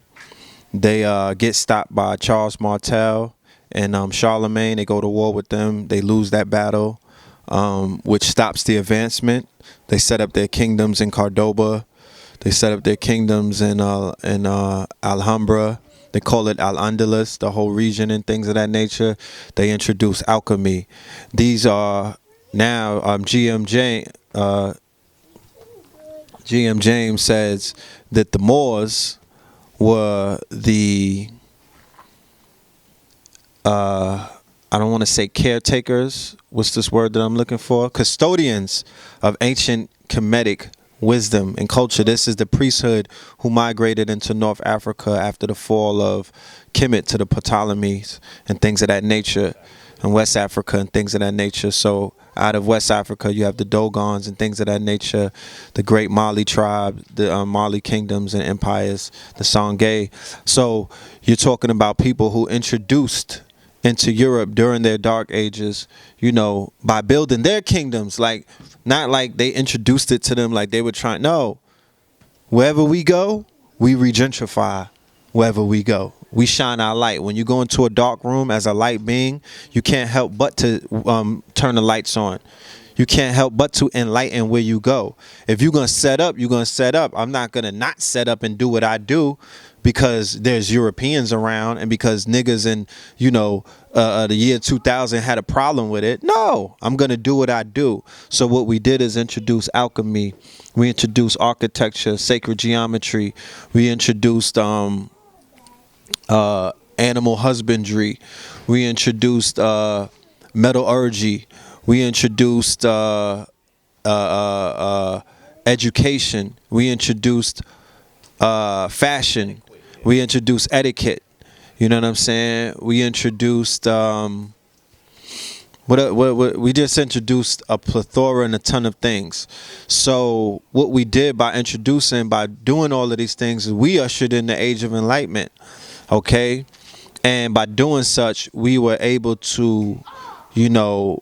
They get stopped by Charles Martel and Charlemagne. They go to war with them. They lose that battle, which stops the advancement. They set up their kingdoms in Cordoba. They set up their kingdoms in Alhambra. They call it Al-Andalus, the whole region and things of that nature. They introduce alchemy. These are now GM James says that the Moors were the I don't want to say caretakers. What's this word that I'm looking for? Custodians of ancient Kemetic wisdom and culture. This is the priesthood who migrated into North Africa after the fall of Kemet to the Ptolemies and things of that nature, and West Africa and things of that nature. So out of West Africa, you have the Dogons and things of that nature, the great Mali tribe, the Mali kingdoms and empires, the Songhay. So you're talking about people who introduced into Europe during their dark ages, you know, by building their kingdoms. Like, not like they introduced it to them like they were trying. No, wherever we go, we regentrify. Wherever we go, we shine our light. When you go into a dark room as a light being, you can't help but to turn the lights on. You can't help but to enlighten where you go. If you're going to set up, you're going to set up. I'm not going to not set up and do what I do because there's Europeans around and because niggas in, you know, the year 2000 had a problem with it. No, I'm going to do what I do. So what we did is introduce alchemy. We introduced architecture, sacred geometry. We introduced animal husbandry. We introduced metallurgy. We introduced education. We introduced fashion. We introduced etiquette. You know what I'm saying? We introduced we just introduced a plethora and a ton of things. So what we did by doing all of these things is we ushered in the age of enlightenment. Okay? And by doing such, we were able to, you know,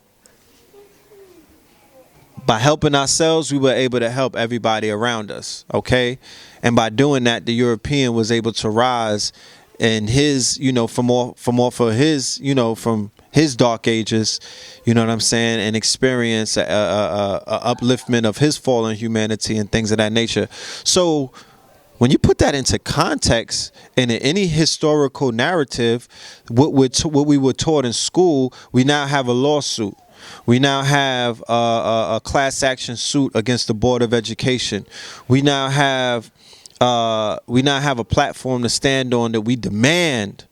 by helping ourselves, we were able to help everybody around us, okay? And by doing that, the European was able to rise in his, you know, from his, you know, from his dark ages, you know what I'm saying, and experience a upliftment of his fallen humanity and things of that nature. So when you put that into context and in any historical narrative, what we were taught in school, we now have a lawsuit. We now have a class action suit against the Board of Education. We now have a platform to stand on that we demand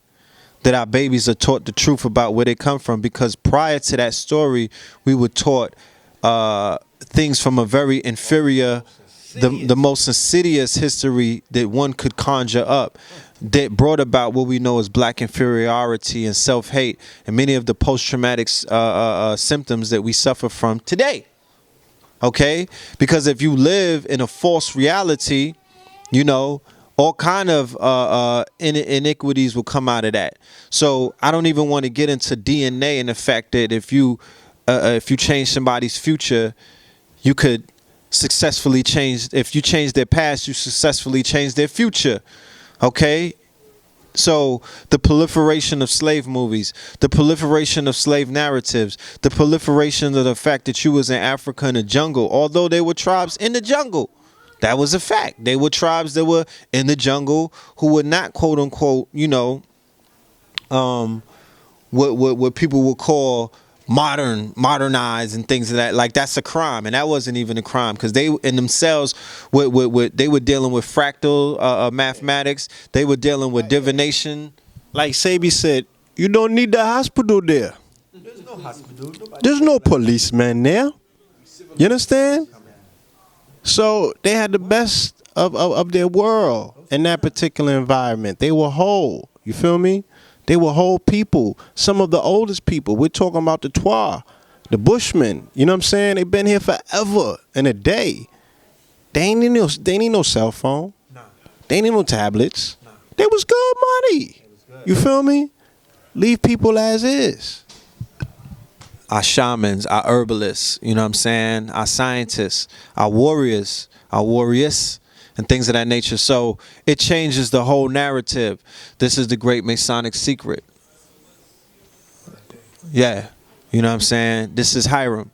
that our babies are taught the truth about where they come from, because prior to that story, we were taught things from a very inferior, the most insidious history that one could conjure up, that brought about what we know as black inferiority and self-hate and many of the post-traumatic symptoms that we suffer from today. Okay? Because if you live in a false reality, you know, all kind of iniquities will come out of that. So I don't even want to get into DNA and the fact that if you change somebody's future, you could successfully change. If you change their past, you successfully change their future. Okay? So the proliferation of slave movies, the proliferation of slave narratives, the proliferation of the fact that you was in Africa in the jungle, although there were tribes in the jungle. That was a fact. They were tribes that were in the jungle who were not, quote unquote, you know, what people would call modernized and things of that. Like, that's a crime, and that wasn't even a crime because they in themselves they were dealing with fractal mathematics. They were dealing with divination. Like Sabi said, you don't need the hospital there. There's no hospital. There's no policeman there. You understand? So they had the best of their world in that particular environment. They were whole. You feel me? They were whole people. Some of the oldest people. We're talking about the Twa, the Bushmen. You know what I'm saying? They've been here forever and a day. They ain't need no cell phone. Nah. They ain't no tablets. They was good money. You feel me? Leave people as is. Our shamans, our herbalists, you know what I'm saying? Our scientists, our warriors, and things of that nature. So it changes the whole narrative. This is the great Masonic secret. Yeah. You know what I'm saying? This is Hiram.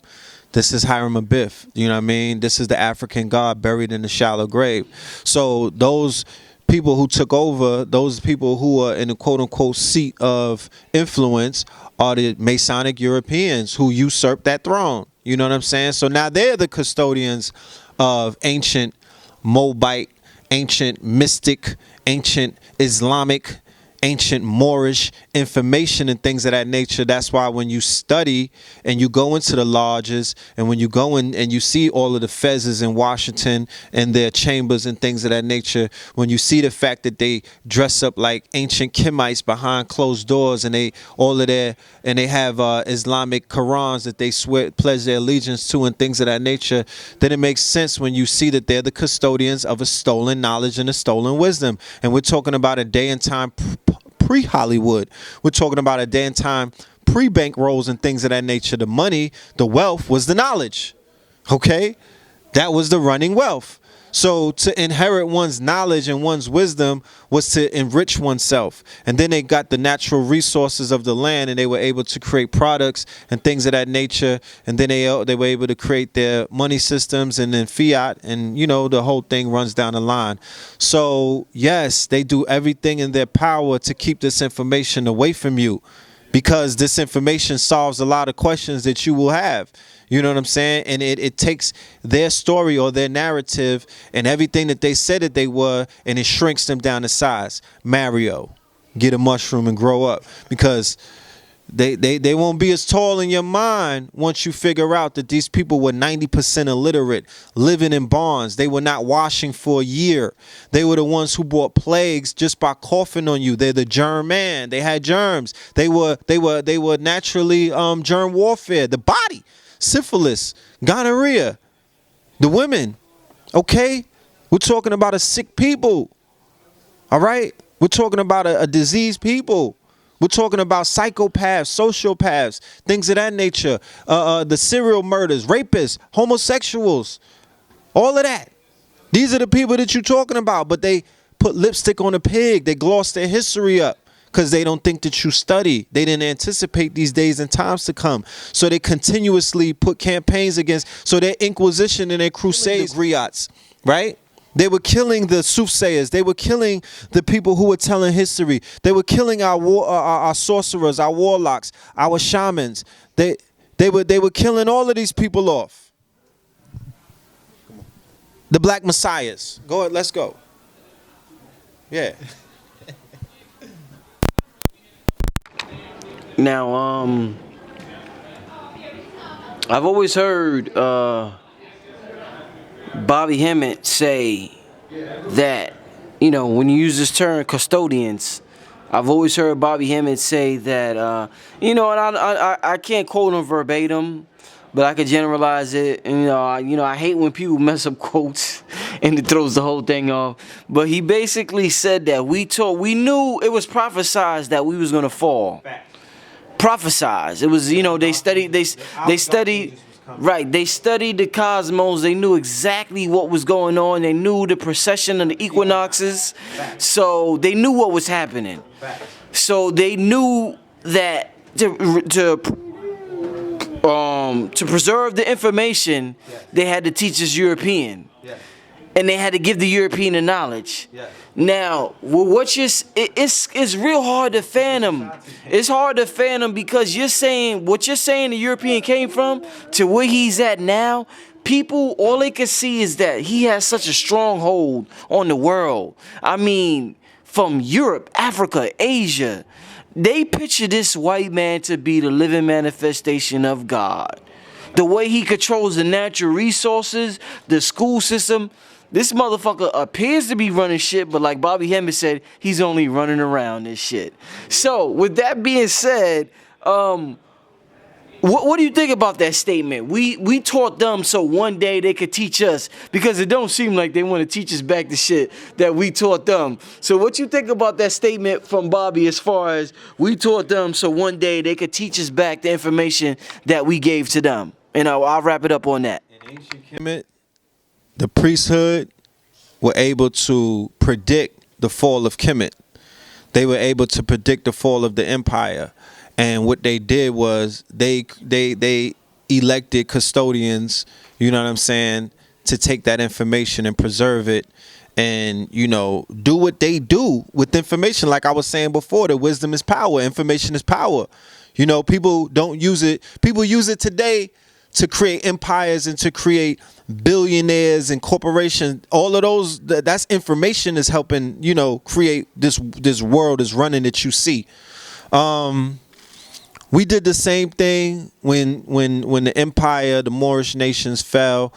This is Hiram Abiff. You know what I mean? This is the African god buried in the shallow grave. So those people who took over, those people who are in the quote-unquote seat of influence are the Masonic Europeans who usurped that throne. You know what I'm saying? So now they're the custodians of ancient Moabite, ancient mystic, ancient Islamic, ancient Moorish information and things of that nature. That's why when you study and you go into the lodges and when you go in and you see all of the fezzes in Washington and their chambers and things of that nature, when you see the fact that they dress up like ancient Kemites behind closed doors and they have Islamic Qurans that they pledge their allegiance to and things of that nature, then it makes sense when you see that they're the custodians of a stolen knowledge and a stolen wisdom. And we're talking about a day and time pre-Hollywood. We're talking about a day and time pre-bank rolls and things of that nature. The money, the wealth was the knowledge. Okay? That was the running wealth. So to inherit one's knowledge and one's wisdom was to enrich oneself. And then they got the natural resources of the land and they were able to create products and things of that nature. And then they were able to create their money systems and then fiat. And, you know, the whole thing runs down the line. So, yes, they do everything in their power to keep this information away from you because this information solves a lot of questions that you will have. You know what I'm saying? And it takes their story or their narrative and everything that they said that they were, and it shrinks them down to size. Mario, get a mushroom and grow up. Because they won't be as tall in your mind once you figure out that these people were 90% illiterate, living in barns. They were not washing for a year. They were the ones who brought plagues just by coughing on you. They're the germ man. They had germs. They were naturally germ warfare. The body. Syphilis, gonorrhea, the women, okay? We're talking about a sick people, all right? We're talking about a diseased people. We're talking about psychopaths, sociopaths, things of that nature, the serial murders, rapists, homosexuals, all of that. These are the people that you're talking about, but they put lipstick on a pig. They gloss their history up. Because they don't think that you study. They didn't anticipate these days and times to come. So they continuously put campaigns against. So their Inquisition and their crusades, the griots, right? They were killing the soothsayers. They were killing the people who were telling history. They were killing our sorcerers, our warlocks, our shamans. They were killing all of these people off. The black messiahs. Go ahead, let's go. Yeah. Now, I've always heard Bobby Hemmett say that, you know, when you use this term custodians, I've always heard Bobby Hemmett say that, you know, and I can't quote him verbatim, but I could generalize it. And, I hate when people mess up quotes and it throws the whole thing off. But he basically said that we knew it was prophesied that we was gonna fall. Prophesized. It was, they studied right, they studied the cosmos. They knew exactly what was going on. They knew the precession of the equinoxes. So they knew what was happening. So they knew that to preserve the information, they had to teach us European. And they had to give the European the knowledge. Now, it's real hard to fathom. It's hard to fathom because what you're saying the European came from to where he's at now. People, all they can see is that he has such a stronghold on the world. I mean, from Europe, Africa, Asia, they picture this white man to be the living manifestation of God. The way he controls the natural resources, the school system. This motherfucker appears to be running shit, but like Bobby Hemmett said, he's only running around this shit. So, with that being said, What do you think about that statement? We taught them so one day they could teach us, because it don't seem like they want to teach us back the shit that we taught them. So what you think about that statement from Bobby as far as we taught them so one day they could teach us back the information that we gave to them? And I'll wrap it up on that. In ancient Kemet, the priesthood were able to predict the fall of Kemet. They were able to predict the fall of the empire. And what they did was they elected custodians, you know what I'm saying, to take that information and preserve it and, you know, do what they do with information. Like I was saying before, the wisdom is power. Information is power. You know, people don't use it. People use it today to create empires and to create billionaires and corporations. All of those, that's information is helping, you know, create this world is running that you see. We did the same thing when the empire, the Moorish nations fell.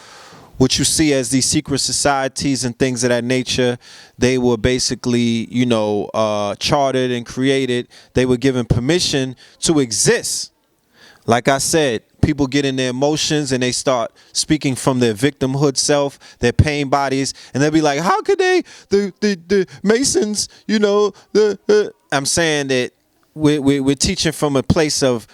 What you see as these secret societies and things of that nature, they were basically, you know, chartered and created. They were given permission to exist. Like I said, people get in their emotions and they start speaking from their victimhood self, their pain bodies, and they'll be like, how could they, the Masons, you know, I'm saying that we're teaching from a place of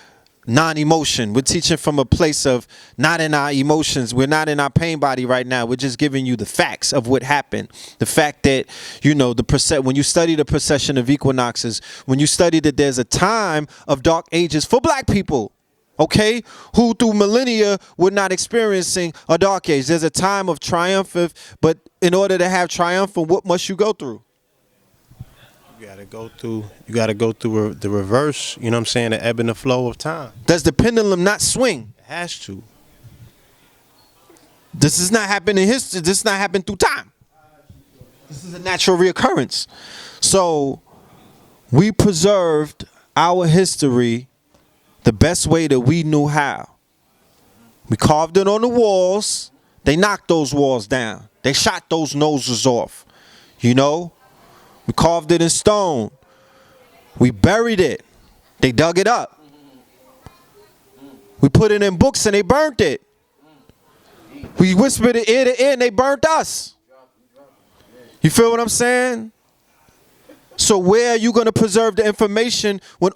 non-emotion. We're teaching from a place of not in our emotions. We're not in our pain body right now. We're just giving you the facts of what happened. The fact that, you know, when you study the procession of equinoxes, when you study that there's a time of dark ages for black people, okay, who through millennia were not experiencing a dark age. There's a time of triumphant, but in order to have triumphant, what must you go through? You gotta go through the reverse, you know what I'm saying, the ebb and the flow of time. Does the pendulum not swing? It has to. This does not happen in history. This does not happen through time. This is a natural reoccurrence. So we preserved our history the best way that we knew how. We carved it on the walls. They knocked those walls down. They shot those noses off. You know? We carved it in stone. We buried it. They dug it up. We put it in books and they burnt it. We whispered it ear to ear and they burnt us. You feel what I'm saying? So where are you going to preserve the information when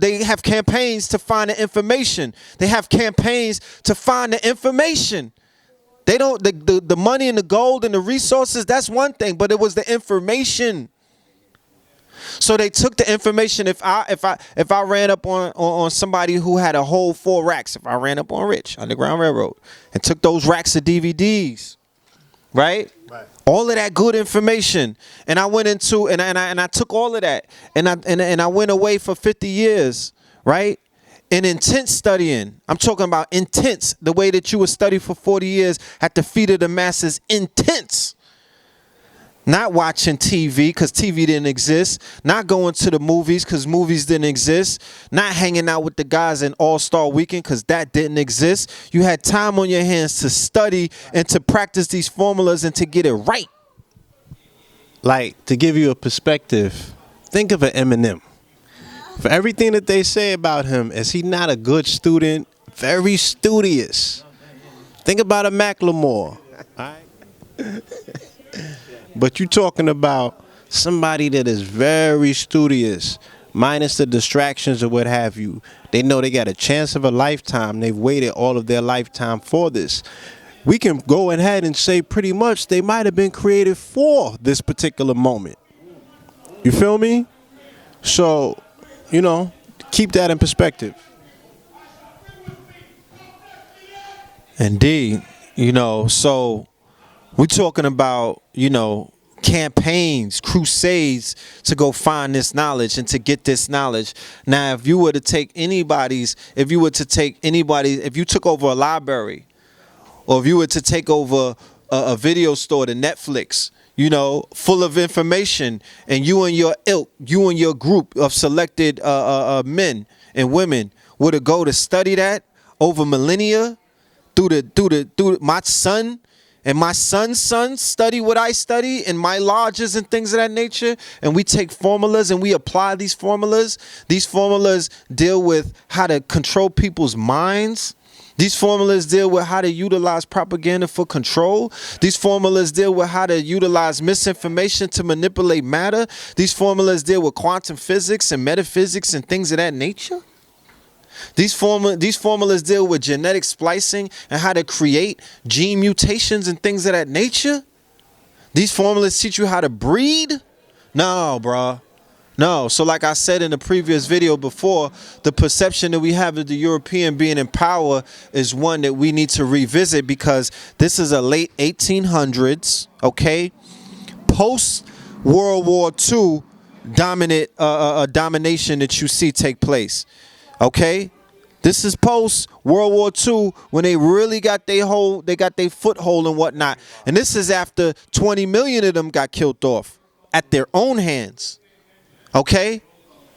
they have campaigns to find the information. They have campaigns to find the information. They don't, the money and the gold and the resources, that's one thing, but it was the information. So they took the information. If I ran up on somebody who had a whole 4 racks, if I ran up on Rich, Underground Railroad, and took those racks of DVDs, right? All of that good information, and I went into and I took all of that, and I went away for 50 years, right? In intense studying. I'm talking about intense, the way that you would study for 40 years at the feet of the masses, intense. Not watching TV because TV didn't exist. Not going to the movies because movies didn't exist. Not hanging out with the guys in All-Star Weekend because that didn't exist. You had time on your hands to study and to practice these formulas and to get it right. Like, to give you a perspective, think of an Eminem. For everything that they say about him, is he not a good student? Very studious. Think about a Macklemore. All right? But you're talking about somebody that is very studious, minus the distractions or what have you. They know they got a chance of a lifetime. They've waited all of their lifetime for this. We can go ahead and say pretty much they might have been created for this particular moment. You feel me? So, you know, keep that in perspective. Indeed. You know, so we're talking about, you know, campaigns, crusades to go find this knowledge and to get this knowledge. Now, if you took over a library, or if you were to take over a video store, the Netflix, you know, full of information, and you and your ilk, you and your group of selected men and women were to go to study that over millennia through my son and my son's sons study what I study in my lodges and things of that nature, and we take formulas and we apply these formulas deal with how to control people's minds. These formulas deal with how to utilize propaganda for control. These formulas deal with how to utilize misinformation to manipulate matter. These formulas deal with quantum physics and metaphysics and things of that nature. These formulas deal with genetic splicing and how to create gene mutations and things of that nature. These formulas teach you how to breed. No, bruh. No. So like I said in the previous video before, the perception that we have of the European being in power is one that we need to revisit, because this is a late 1800s, okay, post World War II domination that you see take place. Okay, this is post World War II when they really got their foothold and whatnot, and this is after 20 million of them got killed off at their own hands. Okay,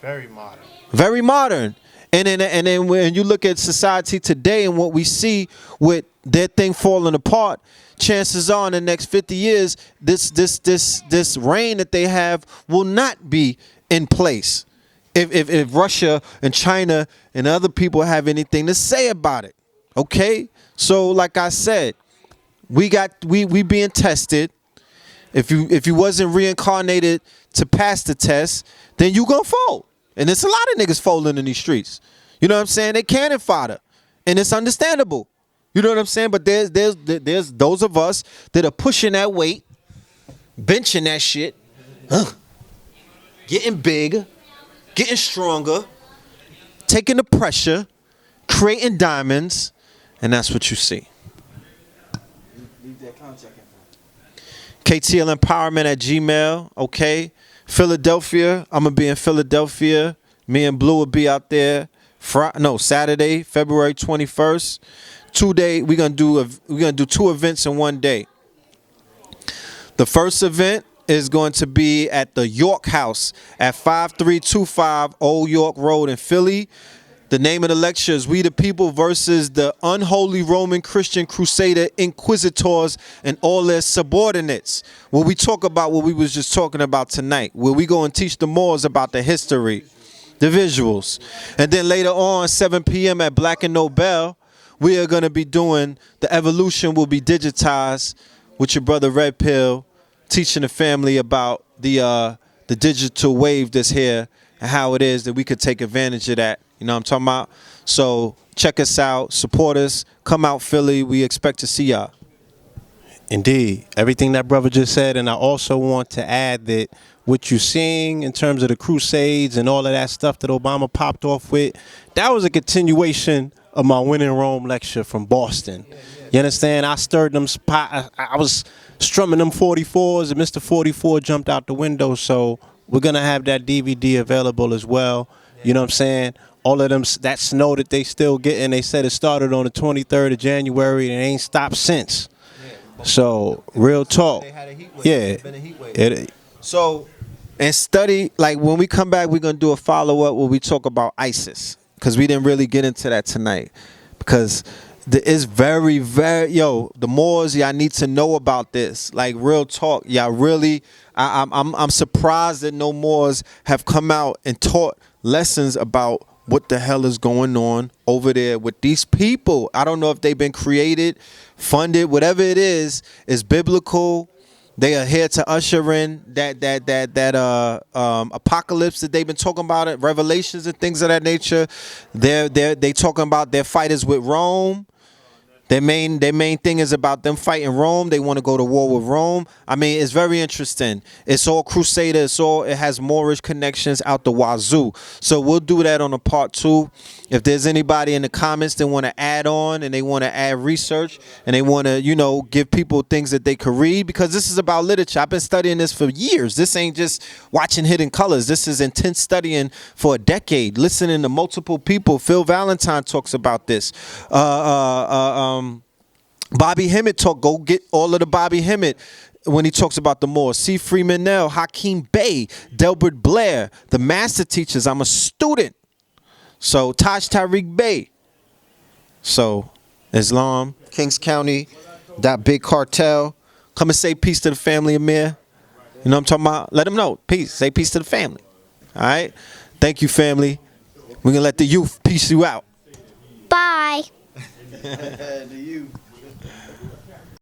Very modern. very modern. And then when you look at society today and what we see with their thing falling apart, chances are in the next 50 years, this reign that they have will not be in place. If Russia and China and other people have anything to say about it. Okay? So like I said, we being tested. If you wasn't reincarnated to pass the test, then you gonna fold. And there's a lot of niggas folding in these streets. You know what I'm saying? They cannon fodder. And it's understandable. You know what I'm saying? But there's those of us that are pushing that weight, benching that shit, getting big, getting stronger, taking the pressure, creating diamonds, and that's what you see. KTL Empowerment at Gmail, okay? Philadelphia, I'm gonna be in Philadelphia. Me and Blue will be out there. Saturday, February 21st. 2 day. We're gonna do 2 events in 1 day. The first event is going to be at the York House at 5325 Old York Road in Philly. The name of the lecture is We the People versus the Unholy Roman Christian Crusader Inquisitors and all their subordinates. Where we talk about what we was just talking about tonight. Where we go and teach the Moors about the history, the visuals. And then later on, 7 p.m. at Black and Nobel, we are going to be doing The Evolution Will Be Digitized with your brother Red Pill, teaching the family about the digital wave that's here and how it is that we could take advantage of that. You know what I'm talking about? So check us out, support us, come out Philly. We expect to see y'all. Indeed. Everything that brother just said. And I also want to add that what you're seeing in terms of the crusades and all of that stuff that Obama popped off with, that was a continuation of my When in Rome lecture from Boston. You understand? I stirred them spot. I was strumming them 44s and Mr. 44 jumped out the window. So we're going to have that DVD available as well. You know what I'm saying? All of them, that snow that they still getting, they said it started on the 23rd of January and it ain't stopped since. So, real talk. Yeah. So, and study, like when we come back, we're going to do a follow-up where we talk about ISIS. Because we didn't really get into that tonight. Because it's very, very, the Moors, y'all need to know about this. Like, real talk. Y'all really, I'm surprised that no Moors have come out and taught lessons about what the hell is going on over there with these people. I don't know if they've been created, funded, whatever it is biblical. They are here to usher in that apocalypse that they've been talking about, it, revelations and things of that nature. They talking about their fighters with Rome. Their main thing is about them fighting Rome. They want to go to war with Rome. I mean, it's very interesting. It's all Crusader. It has Moorish connections out the wazoo. So we'll do that on a part 2. If there's anybody in the comments that want to add on and they want to add research and they want to, give people things that they could read, because this is about literature. I've been studying this for years. This ain't just watching Hidden Colors. This is intense studying for a decade, listening to multiple people. Phil Valentine talks about this. Bobby Hemmett go get all of the Bobby Hemmett when he talks about the Moors. C. Freeman Nell, Hakeem Bey, Delbert Blair, the master teachers. I'm a student. So Taj Tariq Bey. So Islam, Kings County, That big cartel. Come and say peace to the family, Amir. You know what I'm talking about? Let them know. Peace. Say peace to the family. All right? Thank you, family. We're going to let the youth peace you out. Bye. The youth.